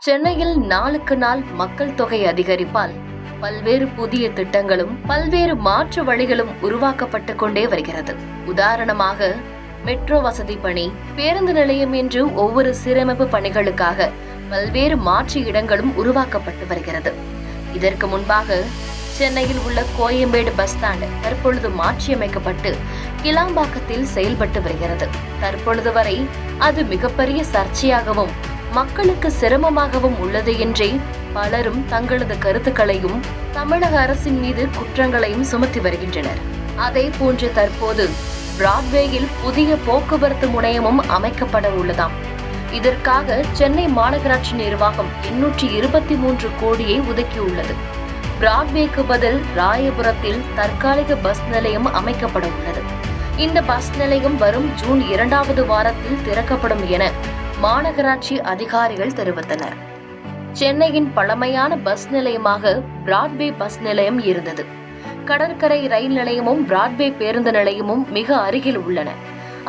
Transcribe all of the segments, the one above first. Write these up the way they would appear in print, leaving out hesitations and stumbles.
சென்னையில் நாளுக்கு நாள் மக்கள் தொகை அதிகரிப்பால் பல்வேறு புதிய திட்டங்களும் பல்வேறு மாற்று வழிகளும் உருவாக்கப்பட்டு கொண்டே வருகிறது. உதாரணமாக மெட்ரோ வசதி பணி, பேருந்து நிலையம் என்று ஒவ்வொரு சீரமைப்பு பணிகளுக்காக பல்வேறு மாற்று இடங்களும் உருவாக்கப்பட்டு வருகிறது. இதற்கு முன்பாக சென்னையில் உள்ள கோயம்பேடு பஸ் ஸ்டாண்ட் தற்பொழுது மாற்றியமைக்கப்பட்டு கிளாம்பாக்கத்தில் செயல்பட்டு வருகிறது. தற்பொழுது வரை அது மிகப்பெரிய சர்ச்சையாகவும் மக்களுக்கு சிரமமாகவும் உள்ளது என்றே பலரும் தங்களது கருத்துக்களையும் தமிழக அரசின் மீது குற்றங்களையும் சுமத்தி வருகின்றனர். அதே போன்று தற்போது பிராட்வேயில் புதிய போக்குவரத்து முனையமும் அமைக்கப்பட உள்ளதாம். இதற்காக சென்னை மாநகராட்சி நிர்வாகம் 823 கோடியை ஒதுக்கியுள்ளது. பிராட்வேக்கு பதில் ராயபுரத்தில் தற்காலிக பஸ் நிலையம் அமைக்கப்பட உள்ளது. இந்த பஸ் நிலையம் வரும் ஜூன் 2வது வாரத்தில் திறக்கப்படும் என மாநகராட்சி அதிகாரிகள் தெரிவித்தனர். சென்னையின் பழமையான பஸ் நிலையமாக பிராட்வே பஸ் நிலையம் இருந்தது. கடற்கரை ரயில் நிலையமும் பிராட்வே பேருந்து நிலையமும் மிக அருகில் உள்ளன.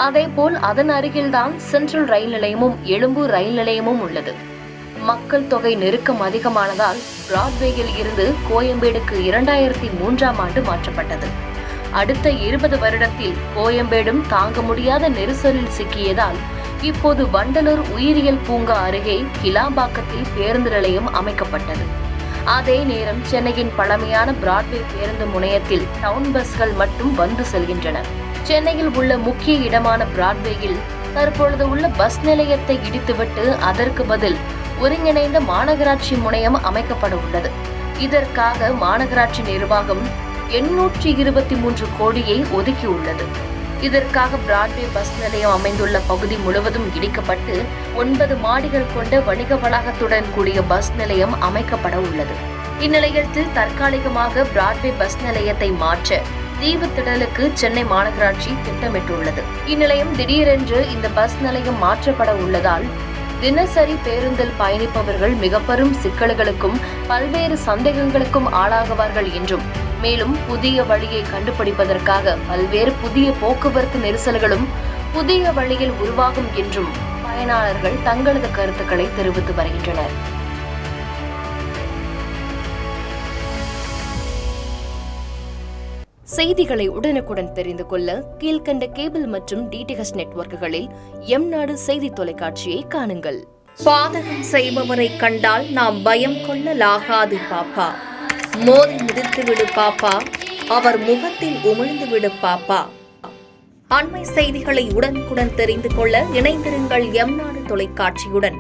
அதேபோல் அதன் அருகில்தான் சென்ட்ரல் ரயில் நிலையமும் எழும்பூர் ரயில் நிலையமும் உள்ளது. மக்கள் தொகை நெருக்கம் அதிகமானதால் பிராட்வேயில் இருந்து கோயம்பேடுக்கு 2003ஆம் ஆண்டு மாற்றப்பட்டது. அடுத்த 20 வருடத்தில் கோயம்பேடும் தாங்க முடியாத நெரிசலில் சிக்கியதால் இப்போது வண்டலூர் உயிரியல் பூங்கா அருகே கிளாம்பாக்கத்தில் பேருந்து நிலையம் அமைக்கப்பட்டது. அதே நேரம் சென்னையின் பழமையான பிராட்வே பேருந்து முனையத்தில் டவுன் பஸ்கள் மட்டும் வந்து செல்கின்றன. சென்னையில் உள்ள முக்கிய இடமான பிராட்வேயில் தற்பொழுது உள்ள பஸ் நிலையத்தை இடித்துவிட்டு அதற்கு பதில் ஒருங்கிணைந்த மாநகராட்சி முனையம் அமைக்கப்பட உள்ளது. இதற்காக மாநகராட்சி நிர்வாகம் 823 கோடியை ஒதுக்கியுள்ளது. இதற்காக பிராட்வே பஸ் நிலையம் அமைந்துள்ள பகுதி முழுவதும் இடிக்கப்பட்டு 9 மாடிகள் கொண்ட வணிக வளாகத்துடன் கூடிய பஸ் நிலையம் அமைக்கப்பட உள்ளது. இந்நிலையில் தற்காலிகமாக பிராட்வே பஸ் நிலையத்தை மாற்ற தீவுத்திடலுக்கு சென்னை மாநகராட்சி திட்டமிட்டுள்ளது. இந்நிலையம் திடீரென்று இந்த பஸ் நிலையம் மாற்றப்பட உள்ளதால் தினசரி பேருந்தில் பயணிப்பவர்கள் மிக பெரும் சிக்கல்களுக்கும் பல்வேறு சந்தேகங்களுக்கும் ஆளாகுவார்கள் என்றும், மேலும் புதிய வழியை கண்டுபிடிப்பதற்காக பல்வேறு புதிய போக்குவரத்து நெரிசல்களும் புதிய வழியில் உருவாகும் என்றும் பயனாளர்கள் தங்களது கருத்துக்களை தெரிவித்து வருகின்றனர். செய்திகளை உடனுக்குடன் தெரிந்து கொள்ள கீழ்கண்ட கேபிள் மற்றும் டிடிஎச் நெட்வொர்க்குகளில் எம்நாடு செய்தி தொலைக்காட்சியை காணுங்கள். பாதகம் செய்பவரை கண்டால் நாம் பயம் கொள்ளலாகாது பாப்பா. மோதி மிதித்துவிடு பாப்பா, அவர் முகத்தில் உமிழ்ந்துவிடு பாப்பா. அண்மை செய்திகளை உடனுக்குடன் தெரிந்து கொள்ள இணைந்திருங்கள் எம்நாடு தொலைக்காட்சியுடன்.